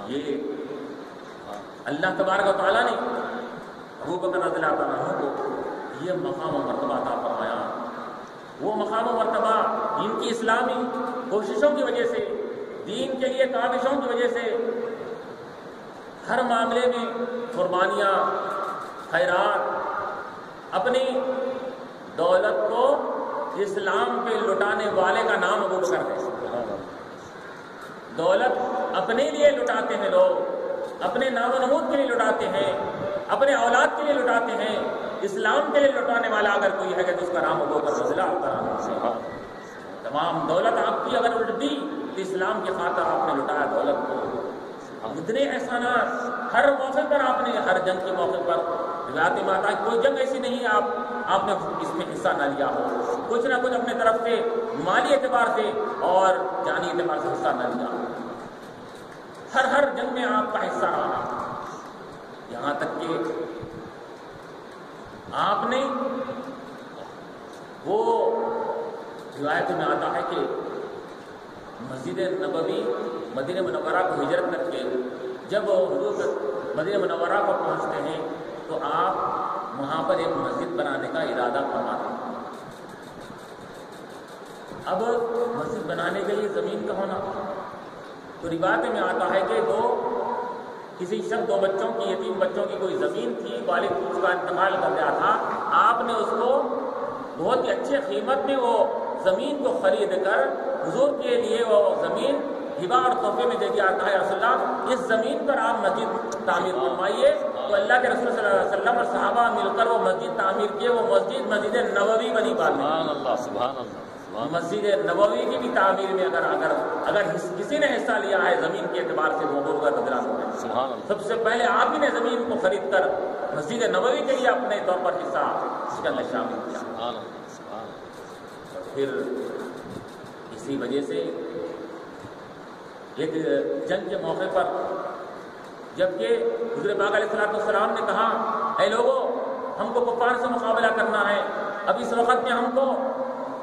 یہ اللہ تبارک و تعالیٰ نے ابو بکر رضی اللہ عنہ کو یہ مقام و مرتبہ عطا فرمایا. وہ مقام و مرتبہ ان کی اسلامی کوششوں کی وجہ سے، دین کے لیے کاوشوں کی وجہ سے ہر معاملے میں قربانیاں، خیرات، اپنی دولت کو اسلام پہ لٹانے والے کا نام ابو بکر ہے. دولت اپنے لیے لٹاتے ہیں لوگ، اپنے نام و نمود کے لیے لٹاتے ہیں، اپنے اولاد کے لیے لٹاتے ہیں. اسلام کے لیے لٹانے والا اگر کوئی ہے تو اس کا نام ابو بکر رضی اللہ عنہ. تمام دولت آپ کی اگر الٹ دی تو اسلام کی خاطر آپ نے لٹایا دولت کو. اتنے احسانات ہر موقع پر آپ نے، ہر جنگ کے موقع پر روایت میں آتا ہے کوئی جنگ ایسی نہیں ہے آپ نے اس میں حصہ نہ لیا ہو. کچھ نہ کچھ اپنے طرف سے مالی اعتبار سے اور جانی اعتبار سے حصہ نہ لیا ہو. ہر جنگ میں آپ کا حصہ رہا. یہاں تک کہ آپ نے وہ روایت میں آتا ہے کہ مسجد نبوی مدینہ منورہ کو ہجرت کر کے جب حضور مدینہ منورہ کو پہنچتے ہیں تو آپ وہاں پر ایک مسجد بنانے کا ارادہ فرماتے ہیں. اب مسجد بنانے کے لیے زمین کا ہونا، تو روایت میں آتا ہے کہ وہ کسی شخص، دو بچوں کی، یتیم بچوں کی کوئی زمین تھی، والد اس کا انتقال کر گیا تھا. آپ نے اس کو بہت ہی اچھے قیمت میں وہ زمین کو خرید کر حضور کے لیے وہ زمین ہبہ اور تحفے میں دے دیا. کہا یا رسول اللہ اس زمین پر آپ مسجد تعمیر فرمائیے. تو اللہ کے رسول صلی اللہ علیہ وسلم اور صحابہ مل کر وہ مسجد تعمیر کیے. وہ مسجد نبوی بنی بعد میں. سبحان اللہ، سبحان اللہ. مسجد نبوی کی بھی تعمیر میں اگر کسی نے حصہ لیا ہے زمین کے اعتبار سے وہ ابو بکر رضی اللہ عنہ ہے. سب سے پہلے آپ ہی نے زمین کو خرید کر مسجد نبوی کے لیے اپنے طور پر حصہ اس کے اندر شامل کیا. پھر اسی وجہ سے ایک جنگ کے موقع پر جبکہ حضور پاک علیہ السلام نے کہا اے لوگوں ہم کو کفار سے مقابلہ کرنا ہے، اب اس وقت میں ہم کو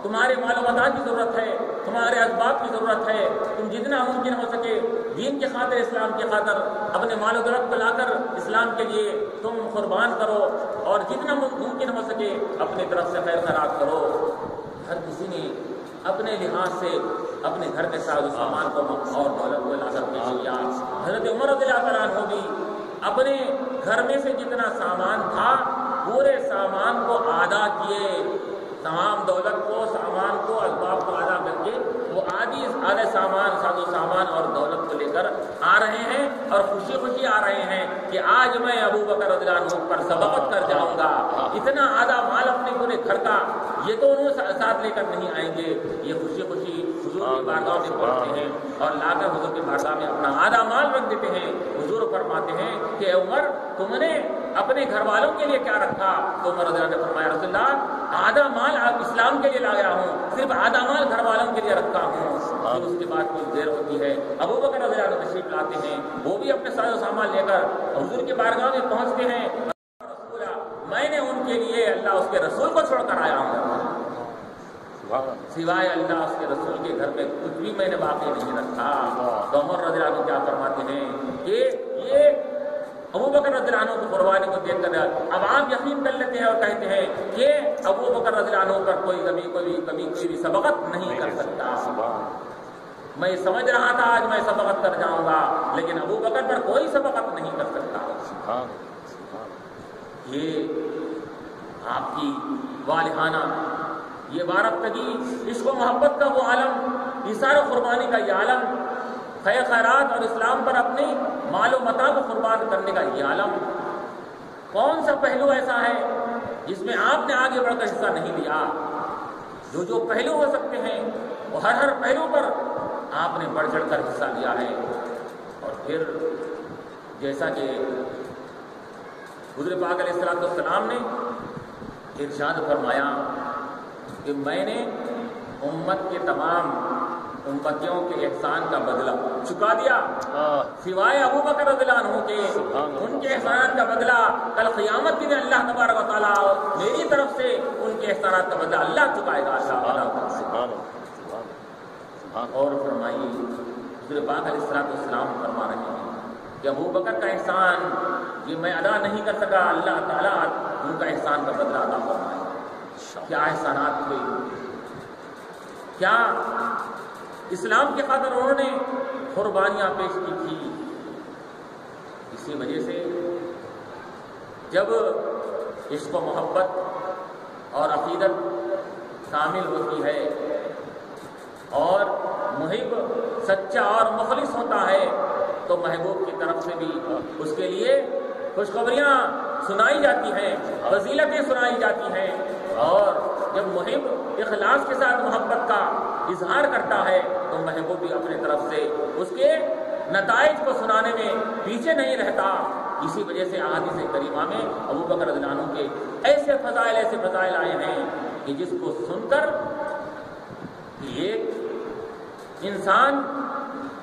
تمہارے مال و متا کی ضرورت ہے، تمہارے اسباب کی ضرورت ہے. تم جتنا ممکن ہو سکے دین کی خاطر، اسلام کی خاطر اپنے مال و دولت کو لا کر اسلام کے لیے تم قربان کرو، اور جتنا ممکن ہو سکے اپنی طرف سے خیر خیرات کرو. ہر کسی نے اپنے لحاظ سے اپنے گھر کے ساز و سامان کو اور دولت کو لا کر پیش کیا. حضرت عمر رضی اللہ عنہ بھی اپنے گھر میں سے جتنا سامان تھا پورے سامان کو آدھا کیے. تمام دولت کو، سامان کو، اسباب کو آدھا کر کے وہ آدھے سامان، ساز و سامان اور دولت کو لے کر آ رہے ہیں اور خوشی خوشی آ رہے ہیں کہ آج میں ابو بکر رضی اللہ عنہ پر سبقت کر جاؤں گا. اتنا آدھا مال اپنے پورے گھر کا یہ تو انہوں ساتھ لے کر نہیں آئیں گے. یہ خوشی خوشی حضور کی بارگاہ میں پہنچتے ہیں اور لا کر حضور کی بارگاہ میں اپنا آدھا مال رکھ دیتے ہیں. حضور فرماتے ہیں کہ اے عمر تم نے اپنے گھر والوں کے لیے کیا رکھا؟ تو عمر رضی اللہ عنہ نے فرمایا رسول اللہ آدھا مال آپ اسلام کے لیے لا گیا ہوں، صرف آدھا مال گھر والوں کے لیے رکھا ہوں. پھر اس کے بعد کوئی دیر ہوتی ہے، ابو بکر رضی اللہ عنہ تشریف لاتے ہیں. وہ بھی اپنے ساز و سامان لے کر حضور کی بارگاہ میں پہنچتے ہیں. میں نے ان کے لیے اللہ اس کے رسول کو چھوڑ کر آیا ہوں، سوائے اللہ اس کے رسول کے گھر میں کچھ بھی میں نے باقی نہیں رکھا. تو عمر رضی اللہ عنہ کیا فرماتے ہیں کہ یہ ابو بکر رضی اللہ عنہ کی قربانی کو دیکھ کر اب آپ یقین کر لیتے ہیں اور کہتے ہیں کہ ابو بکر رضی اللہ عنہ پر کوئی بھی سبقت نہیں کر سکتا. میں سمجھ رہا تھا آج میں سبقت کر جاؤں گا، لیکن ابو بکر پر کوئی سبقت نہیں کر سکتا. یہ آپ کی والہانہ، یہ وارفتگی، عشق و محبت کا وہ عالم، ایثار و قربانی کا یہ عالم، خیر خیرات اور اسلام پر اپنے مال و متا کو قربان کرنے کا یہ عالم. کون سا پہلو ایسا ہے جس میں آپ نے آگے بڑھ کر حصہ نہیں لیا؟ جو پہلو ہو سکتے ہیں وہ ہر پہلو پر آپ نے بڑھ چڑھ کر حصہ لیا ہے. اور پھر جیسا کہ حضور پاک علیہ السلام نے ارشاد فرمایا کہ میں نے امت کے تمام امتیوں کے احسان کا بدلہ چکا دیا سوائے ابو بکر رضی اللہ عنہ کے. ان کے احسانات کا بدلہ کل قیامت کے دن اللہ تبارک و تعالیٰ میری طرف سے ان کے احسانات کا بدلہ اللہ چکائے گا. اور فرمائیے حضور پاک علیہ السلام فرما رہے ہیں کہ ابو بکر کا احسان یہ میں ادا نہیں کر سکا، اللہ تعالیٰ ان کا احسان کا بدلہ ادا فرمائے۔ کیا احسانات ہوئے، کیا اسلام کی خاطر انہوں نے قربانیاں پیش کی تھی۔ اسی وجہ سے جب عشق و محبت اور عقیدت کامل ہوتی ہے اور محب سچا اور مخلص ہوتا ہے تو محبوب کی طرف سے بھی اس کے لیے خوشخبریاں سنائی جاتی ہیں، فضیلتیں سنائی جاتی ہیں، اور جب محب اخلاص کے ساتھ محبت کا اظہار کرتا ہے تو محبوب بھی اپنے طرف سے اس کے نتائج کو سنانے میں پیچھے نہیں رہتا۔ اسی وجہ سے احادیث کریمہ میں ابو بکر رضی اللہ عنہ کے ایسے فضائل آئے ہیں کہ جس کو سن کر ایک انسان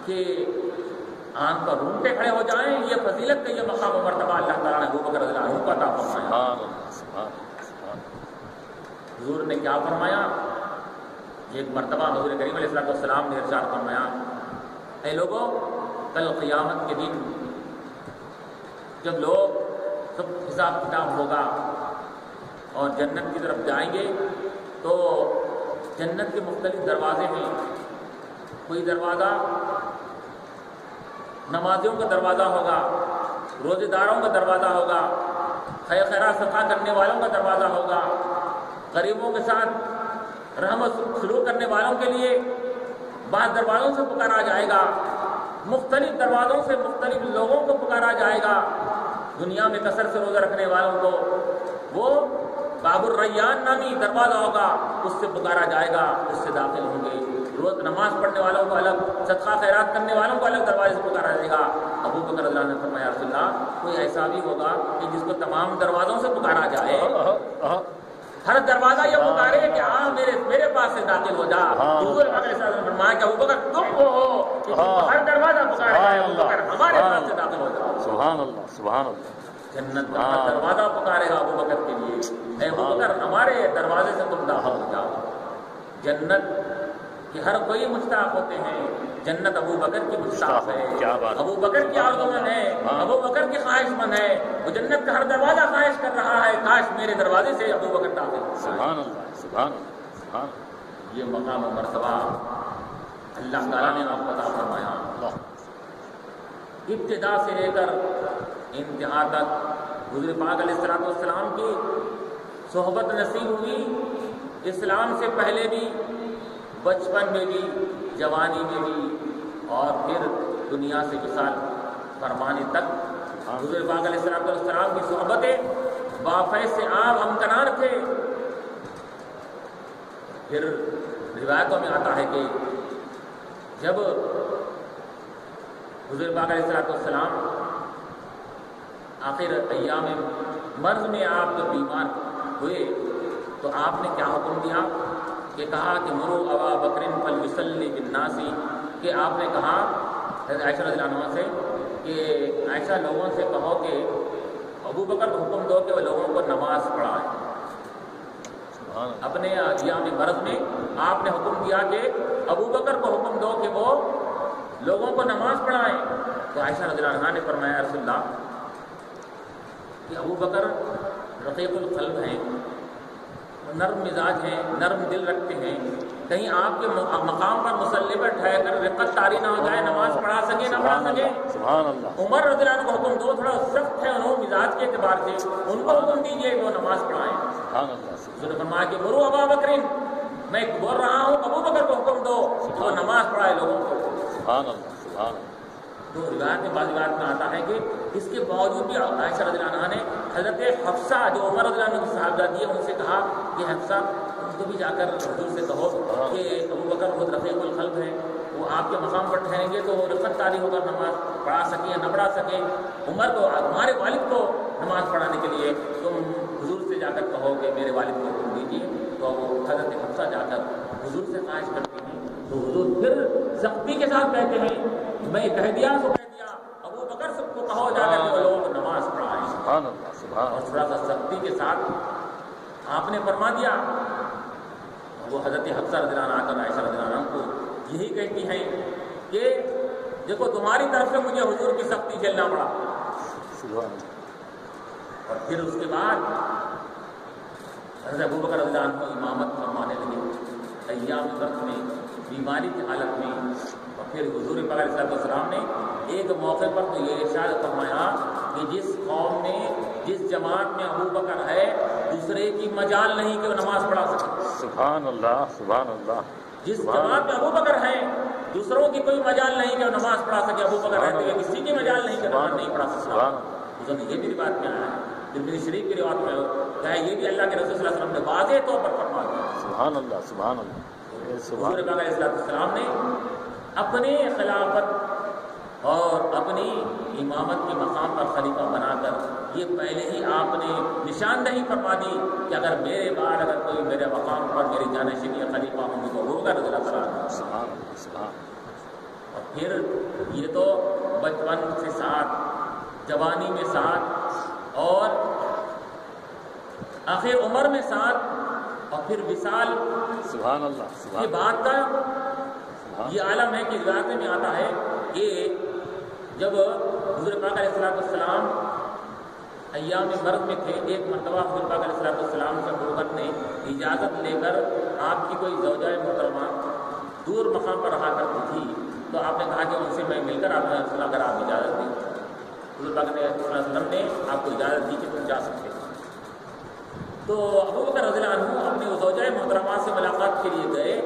کے آنکھ پر رونگٹے کھڑے ہو جائیں۔ یہ فضیلت کا یہ مقام و مرتبہ اللہ تعالیٰ نے ابو بکر رضی اللہ عنہ کو عطا فرمایا۔ حضور نے کیا فرمایا؟ ایک مرتبہ حضور کریم علیہ السلام نے ارشاد فرمایا، اے لوگوں، کل قیامت کے دن جب لوگ سب حساب کتاب ہوگا اور جنت کی طرف جائیں گے تو جنت کے مختلف دروازے ہیں۔ کوئی دروازہ نمازیوں کا دروازہ ہوگا، روزے داروں کا دروازہ ہوگا، خیر خیرات صدقہ کرنے والوں کا دروازہ ہوگا، غریبوں کے ساتھ رحمت سلوک کرنے والوں کے لیے بعض دروازوں سے پکارا جائے گا، مختلف دروازوں سے مختلف لوگوں کو پکارا جائے گا۔ دنیا میں کثر سے روزہ رکھنے والوں کو وہ باب الریان نامی دروازہ ہوگا، اس سے پکارا جائے گا، اس سے داخل ہوں گے۔ روز نماز پڑھنے والوں کو الگ، صدقہ خیرات کرنے والوں کو الگ دروازے سے پکارا جائے گا۔ ابو بکر رضی اللہ عنہ نے فرمایا، رسول اللہ، کوئی ایسا بھی ہوگا کہ جس کو تمام دروازوں سے پکارا جائے، ہر دروازہ یہ پکارے کہ ہاں میرے پاس سے داخل ہو جا۔ حضور پاک علیہ السلام نے فرمایا کہ ابو بکر تم کو ہو کہ ہر دروازہ پکارے گا، ابو بکر ہمارے پاس سے داخل ہو جاؤ۔ سبحان اللہ، سبحان اللہ۔ جنت کا دروازہ پکارے گا ابو بکر کے لیے، اے ابو بکر ہمارے دروازے سے تم داخل ہو جاؤ۔ جنت کہ ہر کوئی مشتاق ہوتے ہیں، جنت ابو بکر کی مشتاق ہے، ابو بکر کی آرزومند ہے، ابو بکر کی خواہش مند ہے۔ وہ جنت کا ہر دروازہ خواہش کر رہا ہے کاش میرے دروازے سے ابو بکر داخل ہو۔ سبحان اللہ، سبحان اللہ، سبحان اللہ۔ یہ مقام و مرتبہ اللہ تعالیٰ نے آپ کو عطا فرمایا۔ ابتدا سے لے کر انتہا تک حضور پاک علیہ السلام کی صحبت نصیب ہوئی، اسلام سے پہلے بھی، بچپن میں بھی، جوانی میں بھی، اور پھر دنیا سے وصال فرمانے تک حضور پاک علیہ السلام کی صحبتیں بافیض سے عام ہمکنار تھے۔ پھر روایتوں میں آتا ہے کہ جب حضور پاک علیہ السلام آخر ایام مرض میں آپ جب بیمار ہوئے تو آپ نے کیا حکم دیا کہ کہا کہ مرو ابا بکر فلیصلی بالناس، کہ آپ نے کہا حضرت عائشہ رضی اللہ عنہ سے کہ عائشہ لوگوں سے کہو کہ ابو بکر کو حکم دو کہ وہ لوگوں کو نماز پڑھائیں۔ اپنے ایام مرض میں آپ نے حکم دیا کہ ابو بکر کو حکم دو کہ وہ لوگوں کو نماز پڑھائیں۔ تو عائشہ رضی اللہ عنہ نے فرمایا، رسول اللہ کہ ابو بکر رقیق القلب ہیں، نرم مزاج ہیں، نرم دل رکھتے ہیں، کہیں آپ کے مقام پر مصلی پر ٹھہر کر رقت طاری نہ ہو جائے، نماز پڑھا سکے نہ پڑھا سکے۔ سبحان اللہ۔ عمر رضی اللہ عنہ کو حکم دو، تھوڑا سخت ہے انہوں مزاج کے اعتبار سے، ان کو حکم دیجیے وہ نماز پڑھائیں۔ سبحان اللہ۔ حضور نے فرمایا کہ مرو ابا بکر، میں بول رہا ہوں ابو بکر کو حکم دو کہ وہ نماز پڑھائے لوگوں کو۔ سبحان اللہ، سبحان اللہ۔ تو روایت میں بعض روایت میں آتا ہے کہ اس کے باوجود بھی عائشہ رضی اللہ عنہا نے حضرت حفصہ جو عمر رضی اللہ عنہ کی صاحبزادی ہے ان سے کہا کہ حفصہ تم کو بھی جا کر حضور سے کہو کہ ابو بکر خود رقیق القلب ہے، وہ آپ کے مقام پر ٹھہریں گے تو وہ رفت طاری ہو کر نماز پڑھا سکیں یا نہ پڑھا سکیں۔ عمر کو، ہمارے والد کو نماز پڑھانے کے لیے تم حضور سے جا کر کہو کہ میرے والد کو حکم دیجیے۔ تو وہ حضرت حفصہ جا کر حضور سے خواہش کرتے ہیں تو حضور پھر سختی کے ساتھ کہتے ہیں میں کہہ دیا سو کہہ دیا، ابو بکر سب کو کہو جا کر کہ لوگوں کو نماز پڑھائیں۔ سبحان اللہ، سبحان اللہ۔ اور تھوڑا سا سختی کے ساتھ آپ نے فرما دیا۔ وہ حضرت حفصہ رضی اللہ عنہ اور عائشہ رضی اللہ عنہ کو یہی کہتی ہیں کہ دیکھو تمہاری طرف سے مجھے حضور کی سختی کھیلنا پڑا. اور پھر اس کے بعد حضرت ابوبکر رضی اللہ عنہ امامت فرمانے لگے ایام وقت میں بیماری کی حالت میں. اور پھر حضور پاک علیہ السلام نے ایک موقع پر تو یہ ارشاد فرمایا کہ جس قوم میں جس جماعت میں ابوبکر ہے دوسرے کی مجال نہیں کہ وہ نماز پڑھا سکے. سبحان اللہ سبحان اللہ. جس جماعت میں ابوبکر ہے دوسروں کی کوئی مجال نہیں کہ وہ نماز پڑھا سکے. ابوبکر رہتے ہوئے کسی کی مجال نہیں کہ نماز نہیں پڑھا سکتا. حضور نے یہ بھی بات میں آیا ہے ترمذی شریف کی روایت میں ہے یہ بھی اللہ کے رسول صلی اللہ علیہ وسلم نے واضح طور پر فرما دیا. سبحان اللہ سبحان اللہ. حضور پاک علیہ السلام نے اپنے خلافت اور اپنی امامت کے مقام پر خلیفہ بنا کر یہ پہلے ہی آپ نے نشاندہی فرما دی کہ اگر میرے بعد اگر کوئی میرے مقام پر میری جانشینی خلیفہ ہوں گے تو ہوگا رضی اللہ تعالیٰ. اور پھر یہ تو بچپن سے ساتھ جوانی میں ساتھ اور آخر عمر میں ساتھ اور پھر وصال سبحان اللہ یہ بات کا یہ عالم ہے کہ روایت میں آتا ہے کہ جب حضور پاک علیہ السلام ایام مرض میں تھے ایک مرتبہ حضور پاک علیہ السلام سے ابوبکر نے اجازت لے کر آپ کی کوئی زوجہ محترمہ دور مقام پر رہا کرتی تھی تو آپ نے کہا کہ ان سے میں مل کر آپ نے اگر آپ اجازت دی. حضور پاک علیہ السلام نے آپ کو اجازت دی کہ تم جا سکتے. تو ابوبکر رضی اللہ عنہ اپنی زوجہ محترمہ سے ملاقات کے لیے گئے.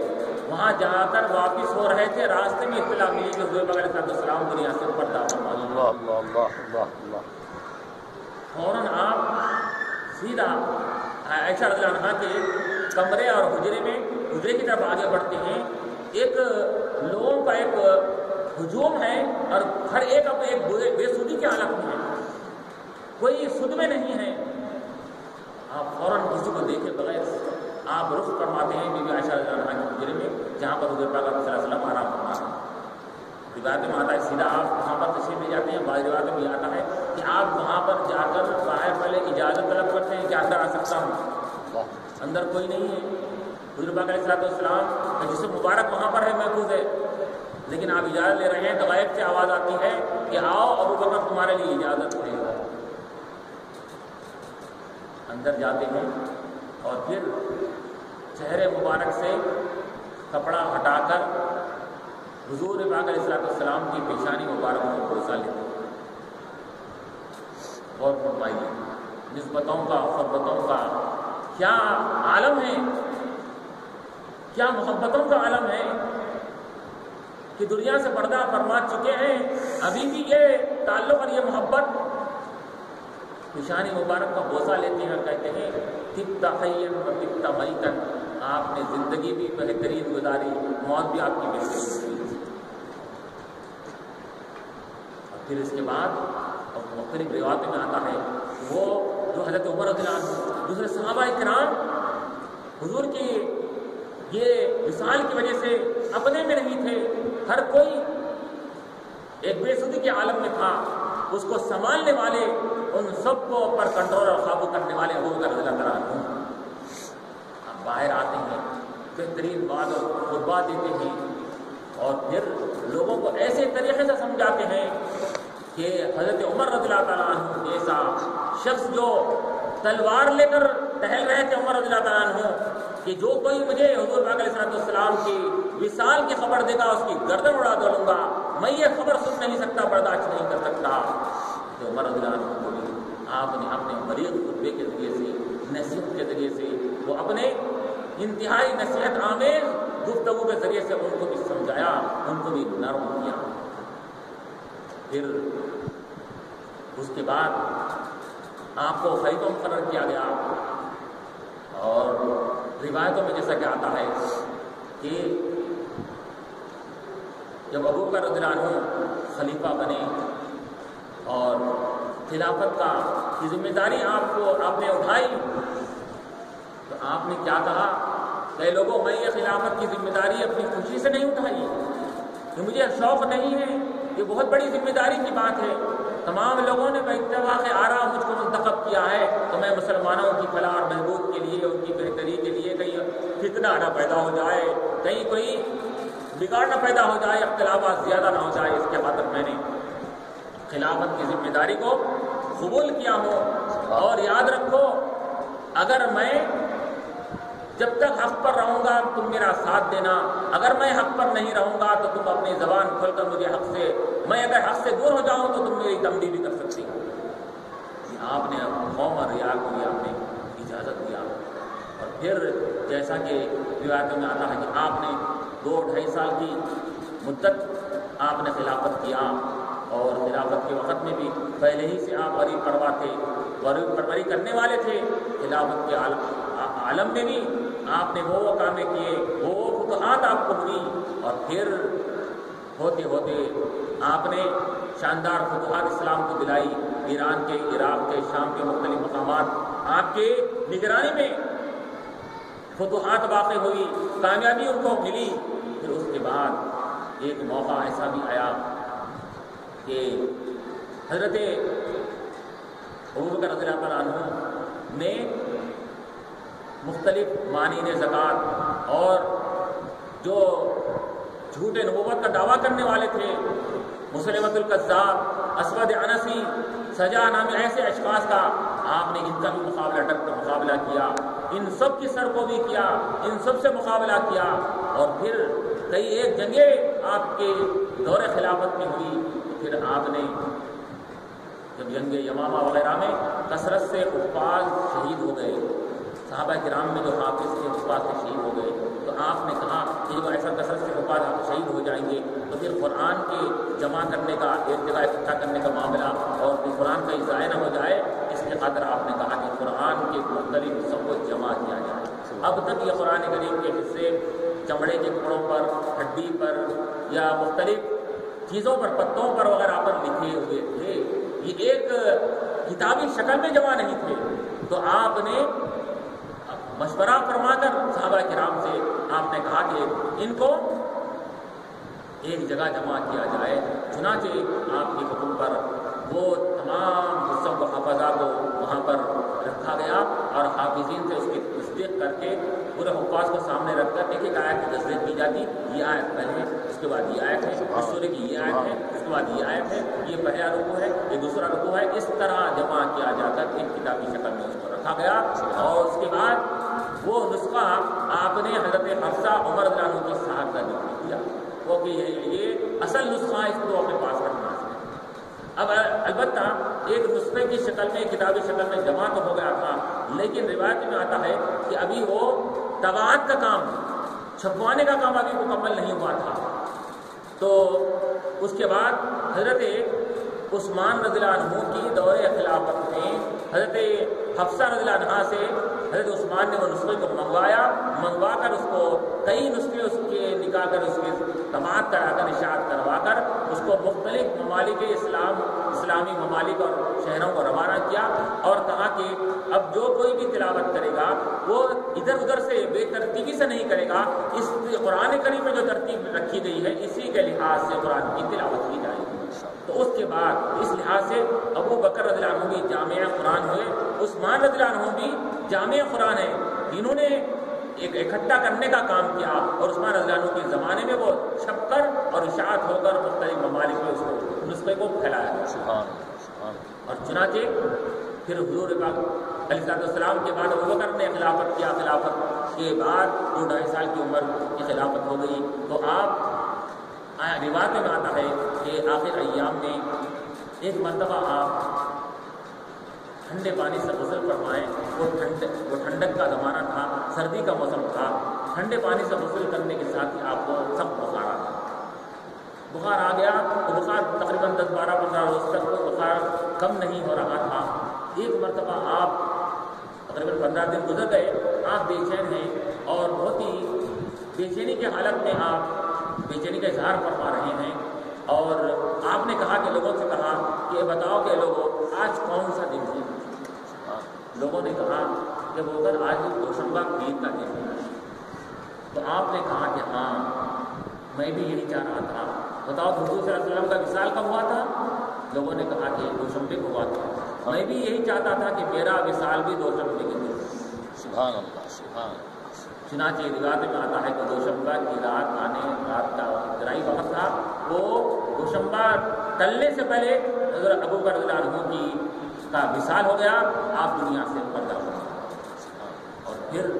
وہاں جا کر واپس ہو رہے تھے راستے میں اطلاع ملی کہ حضور پاک علیہ السلام دنیا سے پردہ فرما دیا. فوراً آپ سیدھا عائشہ رضی اللہ عنہا کے کمرے اور حجرے کی طرف آگے بڑھتے ہیں. ایک لوگوں کا ایک ہجوم ہے اور ہر ایک اپنے ایک بے سودی کی حالت میں ہے, کوئی سود میں نہیں ہے. آپ فوراً کسی کو دیکھے بغیر آپ رخ فرماتے ہیں بی بی عائشہ رضی اللہ عنہا کے حجرے میں جہاں پر حضور پاک صلی اللہ علیہ وسلم آرام فرما رہے ہیں. روایت میں آتا ہے سیدھا آپ وہاں پر تشریف لے جاتے ہیں. بعض روایت میں بھی آتا ہے کہ آپ وہاں پر جا کر باہر پہلے اجازت طلب کرتے ہیں کہ اندر آ سکتا ہوں. اندر کوئی نہیں ہے. حضور پاک علیہ السلام کا جسم مبارک وہاں پر ہے محفوظ ہے, لیکن آپ اجازت لے رہے ہیں تو غائب سے آواز آتی ہے کہ آؤ ابوبکر تمہارے لیے اجازت ہے. اندر جاتے ہیں اور پھر چہرے مبارک سے کپڑا ہٹا کر حضور پاک علیہ السلام کی پیشانی مبارک کو بوسہ لیتے ہیں. اور فرمائیے نسبتوں کا محبتوں کا کیا عالم ہے, کیا محبتوں کا عالم ہے کہ دنیا سے پردہ فرما چکے ہیں. ابھی بھی یہ تعلق اور یہ محبت پیشانی مبارک کا بوسہ لیتے ہیں اور کہتے ہیں طبت حیا و طبت میتا, آپ نے زندگی بھی بہترین گزاری, موت بھی آپ کی بہترین ہوئی. اور پھر اس کے بعد اور مختلف روایتوں میں آتا ہے وہ جو حضرت عمر رضی اللہ عنہ دوسرے صحابہ کرام حضور کی یہ وصال کی وجہ سے اپنے میں نہیں تھے, ہر کوئی ایک بے سودی کے عالم میں تھا. اس کو سنبھالنے والے ان سب کو پر کنٹرول اور قابو کرنے والے ہو کر رضی اللہ عنہ آپ باہر آتے ہیں, بہترین بات اور خطبہ دیتے ہیں اور پھر لوگوں کو ایسے طریقے سے سمجھاتے ہیں کہ حضرت عمر رضی اللہ تعالیٰ عنہ جیسا شخص جو تلوار لے کر ٹہل رہے تھے عمر رضی اللہ تعالیٰ عنہ کہ جو کوئی مجھے حضور پاک علیہ السلام کی وصال کی خبر دے گا اس کی گردن اڑا دوں گا, میں یہ خبر سن نہیں سکتا, برداشت نہیں کر سکتا. تو عمر رضی اللہ عنہ کو بھی آپ نے اپنے بلیغ خطبے کے ذریعے سے نصیحت کے ذریعے سے وہ اپنے انتہائی نصیحت آمیز گفتگو کے ذریعے سے ان کو بھی سمجھایا, ان کو بھی نرم کیا. پھر اس کے بعد آپ کو خلیفہ مقرر کیا گیا اور روایتوں میں جیسا کہ آتا ہے کہ جب ابوبکر رضی اللہ عنہ خلیفہ بنے اور خلافت کی ذمہ داری آپ نے اٹھائی تو آپ نے کیا کہا کہ لوگوں میں یہ خلافت کی ذمہ داری اپنی خوشی سے نہیں اٹھائی, کہ مجھے شوق نہیں ہے, یہ بہت بڑی ذمہ داری کی بات ہے. تمام لوگوں نے باتفاق آرا مجھ کو منتخب کیا ہے تو میں مسلمانوں کی فلاح اور بہبود کے لیے, ان کی بہتری کے لیے کہیں فتنہ نہ پیدا ہو جائے, کہیں کوئی بگاڑ نہ پیدا ہو جائے, اختلافات زیادہ نہ ہو جائے, اس کے خاطر میں نے خلافت کی ذمہ داری کو قبول کیا ہوں. اور یاد رکھو اگر میں جب تک حق پر رہوں گا تم میرا ساتھ دینا، اگر میں حق پر نہیں رہوں گا تو تم اپنی زبان کھول کر مجھے حق سے، میں اگر حق سے دور ہو جاؤں تو تم میری تمبی بھی کر سکتی ہو. آپ نے قوم اور رعایا کو بھی آپ نے اجازت دیا. اور پھر جیسا کہ روایتوں میں آتا ہے کہ آپ نے 2-2.5 سال کی مدت آپ نے خلافت کیا، اور خلافت کے وقت میں بھی پہلے ہی سے آپ غریب پروا تھے، غریب پروری کرنے والے تھے. خلافت کے عالم میں بھی آپ نے وہ کام کیے، وہ فتوحات آپ کو ہوئی. اور پھر ہوتے ہوتے آپ نے شاندار فتوحات اسلام کو دلائی. ایران کے، عراق کے، شام کے مختلف مقامات آپ کے نگرانی میں فتوحات واقع ہوئی، کامیابی ان کو ملی. پھر اس کے بعد ایک موقع ایسا بھی آیا کہ حضرت ابوبکر رضی اللہ عنہ نے مختلف مانین زکوٰۃ اور جو جھوٹے نبوت کا دعویٰ کرنے والے تھے، مسلمۃ الکذاب، اسود عنسی، سجا نامی ایسے اشخاص کا آپ نے ان کا بھی مقابلہ کیا. ان سب کی سر کو بھی کیا، ان سب سے مقابلہ کیا. اور پھر کئی ایک جنگیں آپ کے دور خلافت میں ہوئی. پھر آپ نے جب جنگ یمامہ وغیرہ میں کثرت سے حفاظ شہید ہو گئے، صحابہ کرام میں جو حافظ تھے حفاظ سے شہید ہو گئے، تو آپ نے کہا کہ جب ایسا کثرت سے حفاظ شہید ہو جائیں گے تو پھر قرآن کے جمع کرنے کا، ایک جگہ اکٹھا کرنے کا معاملہ اور قرآن کا ضائع نہ ہو جائے، اس کے خاطر آپ نے کہا کہ قرآن کے مختلف حصوں کو جمع کیا جائے. اب تک یہ قرآن کریم کے حصے چمڑے کے ٹکڑوں پر، ہڈی پر یا مختلف چیزوں پر، پتوں پر وغیرہ پر لکھے ہوئے تھے. یہ ایک کتابی شکل میں جمع نہیں تھے. تو آپ نے مشورہ فرما کر صحابہ کرام سے آپ نے کہا کہ ان کو ایک جگہ جمع کیا جائے. چنانچہ آپ کے حکم پر وہ تمام حصوں کو، حفظہ کو وہاں پر رکھا گیا اور حافظین سے اس کی تصدیق کر کے پورے حفاظ کو سامنے رکھ کر ایک ایک آیت کی تصدیق کی جاتی. یہ آیت پہلے ہے، اس کے بعد یہ آیت ہے، اس سورے کی یہ آیت ہے، اس کے بعد یہ آیت ہے، یہ پہلا رکوع ہے، یہ دوسرا رکوع ہے. اس طرح جمع کیا جا کر ایک کتابی شکل میں اس کو رکھا گیا. اور اس کے بعد وہ نسخہ آپ نے حضرت حفصہ عمر رضی اللہ عنہ کی صاحبزادی کو دیا، وہ کہ یہ اصل نسخہ ہے، اس کو اپنے پاس رکھنا ہے. اب البتہ ایک نسخے کی شکل میں، کتابی شکل میں جمع تو ہو گیا تھا، لیکن روایت میں آتا ہے کہ ابھی وہ طباعت کا کام، چھپوانے کا کام ابھی مکمل نہیں ہوا تھا. تو اس کے بعد حضرت عثمان رضی اللہ عنہ کی دور خلافت میں حضرت حفصہ رضی اللہ عنہ سے حضرت عثمان نے وہ نسخے کو منگوا کر اس کو کئی نسخے اس کے نکال کر اس کی طباعت کرا کر، اشاعت کروا کر اس کو مختلف ممالک اسلامی ممالک اور شہروں کو روانہ کیا اور کہا کہ اب جو کوئی بھی تلاوت کرے گا وہ ادھر ادھر سے بے ترتیبی سے نہیں کرے گا. اس قرآن کریم میں جو ترتیب رکھی گئی ہے اسی کے لحاظ سے قرآن کی تلاوت کی جائے گی. تو اس کے بعد اس لحاظ سے ابو بکر رضی اللہ عنہ بھی جامع قرآن ہوئے، عثمان رضی اللہ عنہ بھی جامع قرآن ہے. انہوں نے ایک اکٹھا کرنے کا کام کیا اور عثمان رضی اللہ عنہ کے زمانے میں وہ چھپ کر اور اشاعت ہو کر مختلف ممالک میں اس کو نسخے کو پھیلایا. اور چنانچہ پھر حضور پاک علیہ السلام کے بعد ابو بکر نے خلافت کیا. خلافت کے بعد 2-2.5 سال کی عمر کی خلافت ہو گئی. تو آپ روایت میں آتا ہے کہ آخر ایام میں ایک مرتبہ آپ ٹھنڈے پانی سے غسل فرمائیں. وہ ٹھنڈک کا زمانہ تھا، سردی کا موسم تھا. ٹھنڈے پانی سے غسل کرنے کے ساتھ ہی آپ کو سخت بخار آ گیا. بخار آ گیا تو بخار تقریباً 10-12-15 روز تک وہ بخار کم نہیں ہو رہا تھا. ایک مرتبہ آپ تقریباً 15 دن گزر گئے، آپ بے چین ہیں اور بہت ہی بے چینی کی حالت میں آپ بے چینی کا اظہار فرما رہے ہیں. اور آپ نے کہا کہ لوگوں سے کہا کہ بتاؤ کہ لوگوں آج کون سا دن ہے؟ لوگوں نے کہا کہ وہ اگر آج دوشنبہ عید کا دن ہے. تو آپ نے کہا کہ ہاں میں بھی یہی چاہ رہا تھا. بتاؤ حضور صلی اللہ علیہ وسلم کا وصال کب ہوا تھا؟ لوگوں نے کہا کہ دوشنبے کو ہوا تھا. میں بھی یہی چاہتا تھا کہ میرا وصال بھی دوشنبے کے دن. سبحان اللہ، سبحان اللہ. چنانچہ روایت میں آتا ہے کہ دوشنبہ کی رات کا گرائی وقت تھا. وہ دوشنبہ ٹلنے سے پہلے حضرت ابو بکر رضی اللہ عنہ کی کا وصال ہو گیا، آپ دنیا سے پردہ ہو گئے۔ اور پھر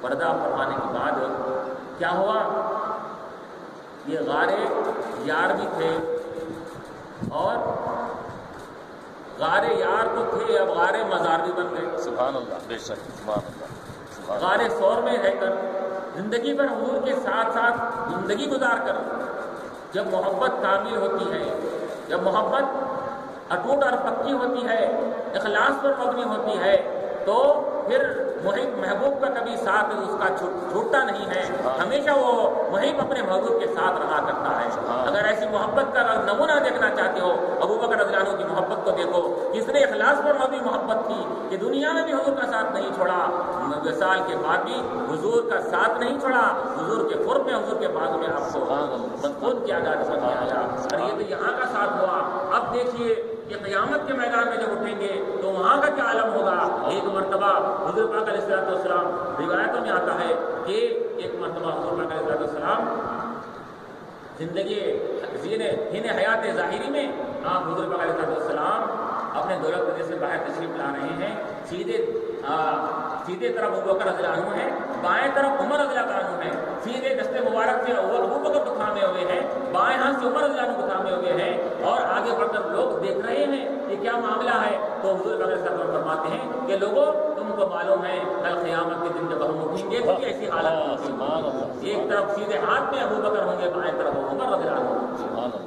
پردہ فرمانے کے بعد کیا ہوا؟ یہ غار یار بھی تھے، اور غار یار تو تھے، اب غار مزار بھی بن گئے۔ سبحان اللہ، بے شک، سبحان اللہ۔ غار ثور میں رہ کر زندگی پر حضور کے ساتھ ساتھ زندگی گزار کر جب محبت کامل ہوتی ہے، جب محبت اٹوٹ اور پکی ہوتی ہے، اخلاص پر مبنی ہوتی ہے، تو پھر محب محبوب کا کبھی ساتھ اس کا چھوٹتا نہیں ہے، ہمیشہ وہ محب اپنے محبوب کے ساتھ رہا کرتا ہے۔ اگر ایسی محبت کا نمونہ دیکھنا چاہتے ہو، ابو بکر رضی اللہ عنہ کی محبت کو دیکھو، جس نے اخلاص پر مبنی محبت کی کہ دنیا میں بھی حضور کا ساتھ نہیں چھوڑا، وصال کے بعد بھی حضور کا ساتھ نہیں چھوڑا، حضور کے قرب میں، حضور کے بعد میں آپ کو مدفون کیا گیا، اور یہ تو یہاں کا ساتھ ہوا۔ اب دیکھیے کہ قیامت کے میدان میں جب اٹھیں گے تو وہاں کا کیا عالم ہوگا۔ ایک مرتبہ حضور پاک علیہ الصلوۃ والسلام، روایتوں میں آتا ہے کہ ایک مرتبہ حضور پاک علیہ الصلوۃ والسلام زندگی ہن حیات ظاہری میں آپ حضور پاک علیہ الصلوۃ والسلام اپنے دولت وجہ سے باہر تشریف لا رہے ہیں، سیدھے طرف ابو بکر رضی اللہ عنہ ہے، بائیں طرف عمر رضی اللہ عنہ ہے، سیدھے دستے مبارک سے ابو بکر کو تھامے ہوئے ہیں، بائیں ہاتھ سے عمر رضی اللہ عنہ کو تھامے ہوئے ہیں، اور آگے بڑھ کر لوگ دیکھ رہے ہیں یہ کیا معاملہ ہے۔ تو حضور صلی اللہ علیہ وسلم فرماتے ہیں کہ لوگوں تم کو معلوم ہے کل قیامت کے دن جب ہم اٹھیں گے تو ایسی حالت ہوگی، ایک طرف سیدھے ہاتھ میں ابو بکر ہوں گے، بائیں طرف عمر رضی اللہ عنہ۔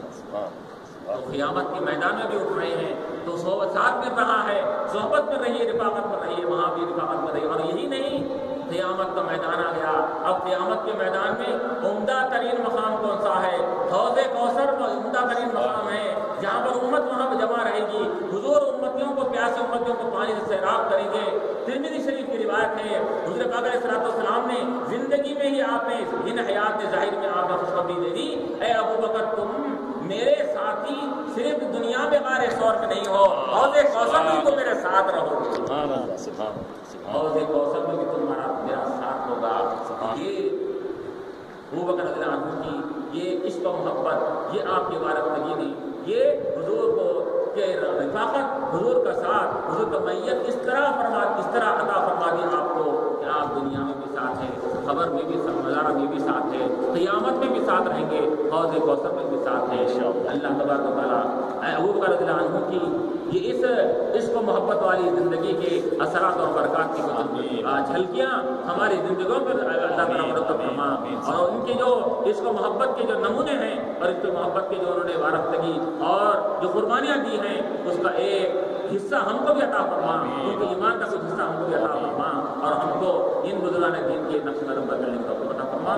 تو قیامت کے میدان میں بھی اٹھ رہے ہیں، تو ساتھ میں رہا ہے، صحبت میں رہیے، رفاقت میں رہیے، وہاں بھی رفاقت میں رہیے۔ اور یہی نہیں، قیامت کا میدان آ گیا۔ اب قیامت کے میدان میں عمدہ ترین مقام کون سا ہے؟ حوض کوثر عمدہ ترین مقام ہے، جہاں پر امت وہاں پہ جمع رہے گی، حضور امتیوں کو، پیاسے امتیوں کو پانی سے سیراب کریں گے۔ ترمذی شریف کی روایت ہے، حضور پاک علیہ الصلوۃ والسلام نے زندگی میں ہی آپ نے ان حیات ظاہر میں آپ نے خوشخبری دے دی، اے ابو بکر تم میرے ساتھی صرف دنیا میں غار ثور میں نہیں ہو، حوض کوثر میں تو میرے ساتھ رہو گے، حوض کوثر میں بھی تمہارا میرا ساتھ ہوگا۔ یہ ابو بکر رضی اللہ عنہ کی یہ عشق و محبت، یہ آپ کی وارثگی نہیں، یہ حضور کو کہ رفاقت، حضور کا ساتھ، حضور کا میت اس طرح عطا فرما دی آپ کو کہ آپ دنیا میں بھی ساتھ ہیں، خبر میں بھی ساتھ، مزارہ میں بھی ساتھ ہے، قیامت میں بھی ساتھ رہیں گے، حوض کوثر میں بھی ساتھ ہے۔ اللہ تبارک و تعالیٰ ابو بکر رضی اللہ عنہ کی یہ اس عشق و محبت والی زندگی کے اثرات اور برکات کی جھلکیاں ہماری زندگیوں پر اللہ تعالیٰ مرتب فرما، اور ان کے جو عشق و محبت کے جو نمونے ہیں اور عشق و محبت کے جو انہوں نے وارثگی اور جو قربانیاں دی ہیں، اس کا ایک حصہ ہم کو بھی عطا فرما، ان کے ایمان کا کچھ حصہ ہم کو بھی عطا فرما، اور ہم کو ان بزرگان دین کے نقش قدم پر چلنے کا عطا فرما۔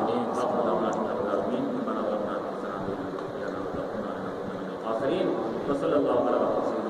وصلی اللہ علیہ وسلم۔